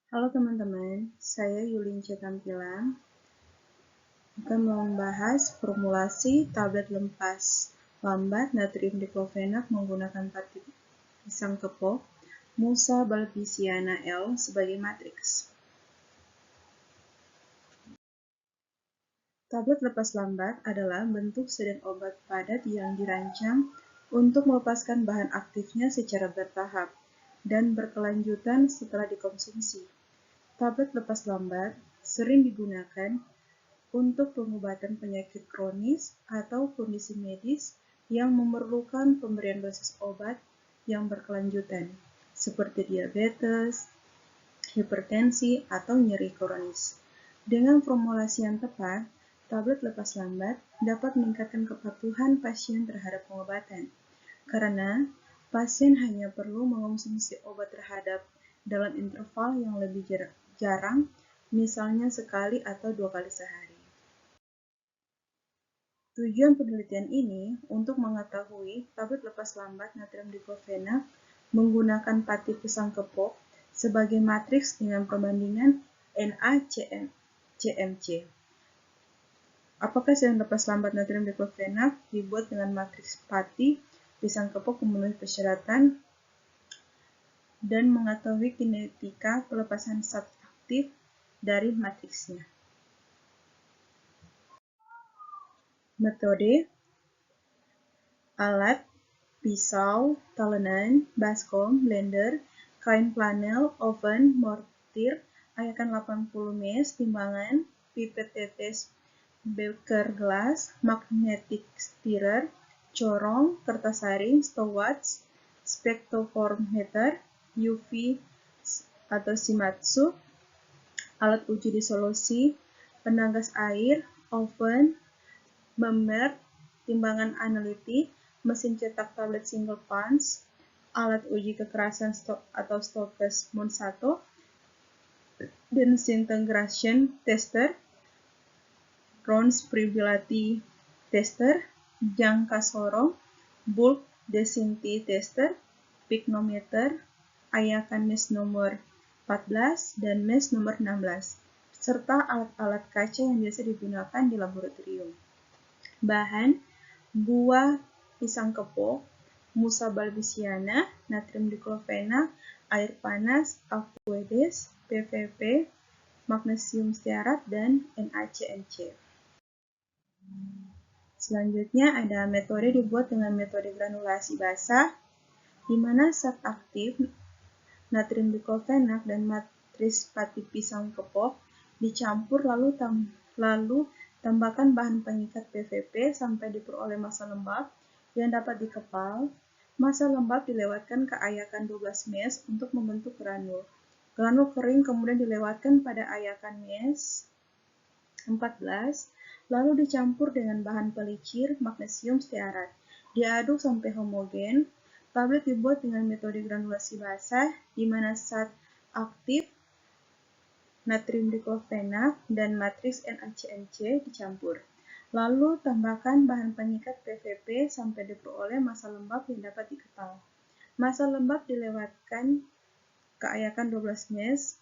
Halo teman-teman, saya Yulin C. Tampilan akan membahas formulasi tablet lempas lambat natrium diklofenak menggunakan pati pisang kepok Musa Balbisiana L sebagai matriks. Tablet lepas lambat adalah bentuk sedang obat padat yang dirancang untuk melepaskan bahan aktifnya secara bertahap dan berkelanjutan setelah dikonsumsi. Tablet lepas lambat sering digunakan untuk pengobatan penyakit kronis atau kondisi medis yang memerlukan pemberian dosis obat yang berkelanjutan, seperti diabetes, hipertensi, atau nyeri kronis. Dengan formulasi yang tepat, tablet lepas lambat dapat meningkatkan kepatuhan pasien terhadap pengobatan, karena pasien hanya perlu mengonsumsi obat terhadap dalam interval yang lebih jarang, misalnya sekali atau 2 kali sehari. Tujuan penelitian ini untuk mengetahui tablet lepas lambat natrium diklofenak menggunakan pati pisang kepok sebagai matriks dengan perbandingan Na-CMC. Apakah sedang lepas lambat natrium diklofenak dibuat dengan matriks pati pisang kepok memenuhi persyaratan dan mengetahui kinetika pelepasan zat aktif dari matriksnya. Metode: alat, pisau, talenan, baskom, blender, kain flanel, oven, mortir, ayakan 80 ml, timbangan, pipet tetes, beker gelas, magnetic stirrer, corong, kertas saring, stopwatch, spektrometer, UV atau Shimatsu, alat uji disolusi, penanggas air, oven, bumper, timbangan analitik, mesin cetak tablet single punch, alat uji kekerasan atau Stoffels Monsanto, disintegration tester, Rounds Probability tester, jangka sorong, bulk density tester, pignometer, ayakan mesh nomor 14 dan mesh nomor 16, serta alat-alat kaca yang biasa digunakan di laboratorium. Bahan: buah pisang kepok, Musa balbisiana, natrium diklofenak, air panas, aqueous, PVP, magnesium stearat, dan NaCNC. Selanjutnya ada metode dibuat dengan metode granulasi basah, di mana zat aktif natrium diklofenak dan matriks pati pisang kepok dicampur lalu tambahkan bahan pengikat PVP sampai diperoleh massa lembab yang dapat dikepal. Massa lembab dilewatkan ke ayakan 12 mesh untuk membentuk granul. Granul kering kemudian dilewatkan pada ayakan mesh 14, lalu dicampur dengan bahan pelicir magnesium stearat. Diaduk sampai homogen. Tablet dibuat dengan metode granulasi basah, di mana zat aktif natrium diklofenak dan matriks NaCNC dicampur. Lalu tambahkan bahan pengikat PVP sampai diperoleh massa lembab yang dapat dikepal. Massa lembab dilewatkan ke ayakan 12 mesh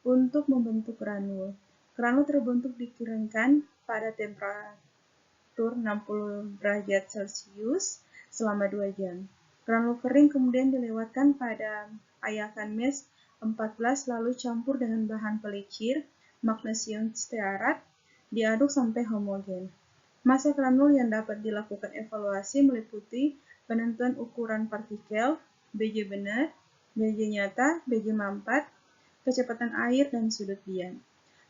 untuk membentuk granul. Granul terbentuk dikeringkan pada temperatur 60 derajat Celcius selama 2 jam. Granul kering kemudian dilewatkan pada ayakan mesh 14 lalu campur dengan bahan pelicir magnesium stearat, diaduk sampai homogen. Massa granul yang dapat dilakukan evaluasi meliputi penentuan ukuran partikel, BJ benar, BJ nyata, BJ mampat, kecepatan air, dan sudut diam.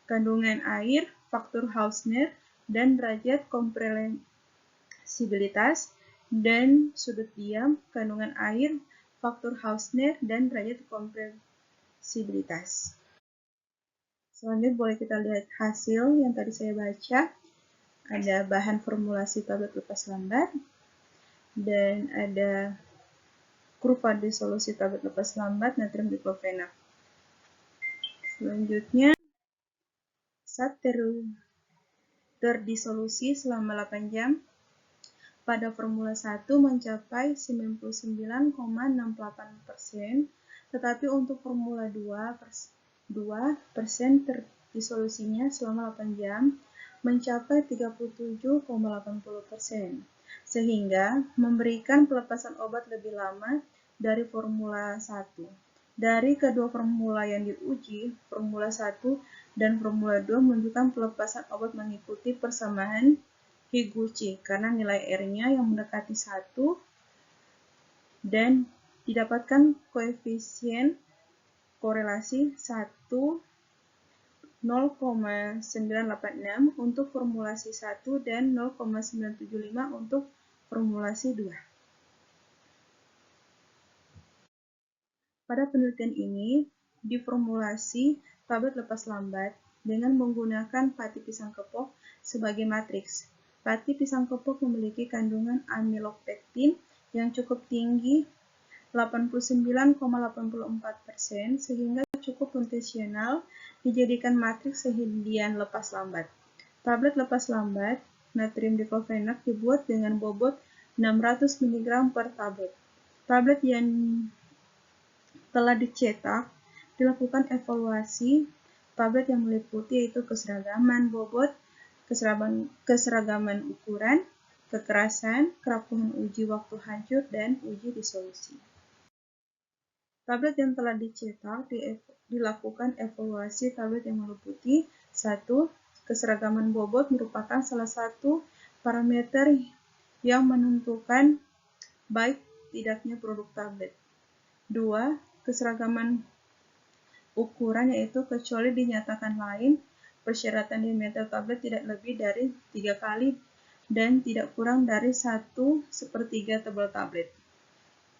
Kandungan air, faktor Hausner, dan derajat kompresibilitas, dan sudut diam, kandungan air, faktor Hausner, dan derajat kompresibilitas. Selanjutnya boleh kita lihat hasil yang tadi saya baca. Ada bahan formulasi tablet lepas lambat, dan ada kurva disolusi tablet lepas lambat natrium diklofenak. Selanjutnya, zat terdisolusi selama 8 jam pada formula 1 mencapai 99,68%, tetapi untuk formula 2 2% disolusinya selama 8 jam mencapai 37,80%, sehingga memberikan pelepasan obat lebih lama dari formula 1. Dari kedua formula yang diuji, formula 1 dan formula 2 menunjukkan pelepasan obat mengikuti persamaan Higuchi karena nilai R-nya yang mendekati 1 dan didapatkan koefisien korelasi 0,986 untuk formulasi 1 dan 0,975 untuk formulasi 2. Pada penelitian ini, diformulasi tablet lepas lambat dengan menggunakan pati pisang kepok sebagai matriks. Pati pisang kepok memiliki kandungan amilopektin yang cukup tinggi 89,84% sehingga cukup potensial dijadikan matriks sehinggian lepas lambat. Tablet lepas lambat natrium diklofenak dibuat dengan bobot 600 mg per tablet. Tablet yang telah dicetak dilakukan evaluasi tablet yang meliputi yaitu keseragaman bobot, keseragaman ukuran, kekerasan, kerapuhan uji waktu hancur, dan uji disolusi. Tablet yang telah dicetak dilakukan evaluasi tablet yang meliputi 1. Keseragaman bobot merupakan salah satu parameter yang menentukan baik tidaknya produk tablet. 2. Keseragaman ukuran yaitu kecuali dinyatakan lain, persyaratan diameter tablet tidak lebih dari 3 kali dan tidak kurang dari 1/3 tebal tablet.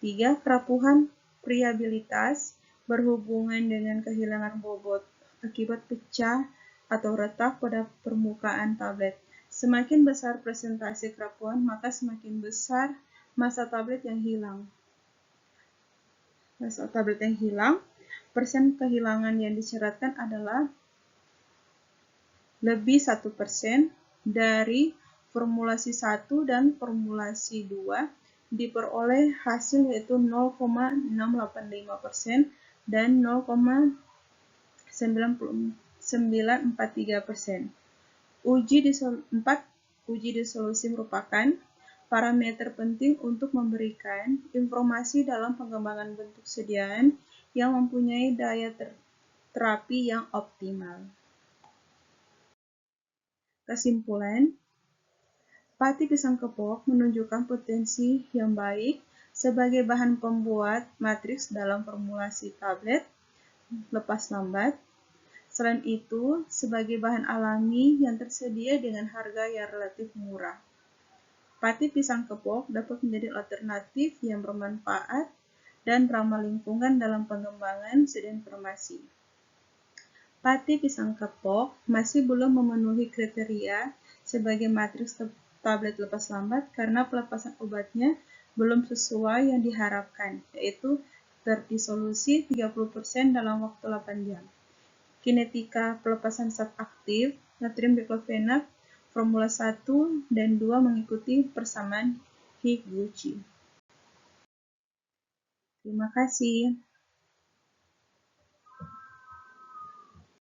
3. Kerapuhan friabilitas berhubungan dengan kehilangan bobot akibat pecah atau retak pada permukaan tablet. Semakin besar presentasi kerapuhan, maka semakin besar massa tablet yang hilang. Massa tablet yang hilang, persen kehilangan yang disyaratkan adalah lebih 1% dari formulasi 1 dan formulasi 2 diperoleh hasil yaitu 0,685% dan 0,943%. Uji disolusi merupakan parameter penting untuk memberikan informasi dalam pengembangan bentuk sediaan yang mempunyai daya terapi yang optimal. Kesimpulan, pati pisang kepok menunjukkan potensi yang baik sebagai bahan pembuat matriks dalam formulasi tablet lepas lambat. Selain itu, sebagai bahan alami yang tersedia dengan harga yang relatif murah. Pati pisang kepok dapat menjadi alternatif yang bermanfaat dan ramah lingkungan dalam pengembangan sediaan farmasi. Pati pisang kepok masih belum memenuhi kriteria sebagai matriks tablet lepas lambat karena pelepasan obatnya belum sesuai yang diharapkan, yaitu terdisolusi 30% dalam waktu 8 jam. Kinetika pelepasan zat aktif natrium diklofenak formula 1 dan 2 mengikuti persamaan Higuchi. Terima kasih.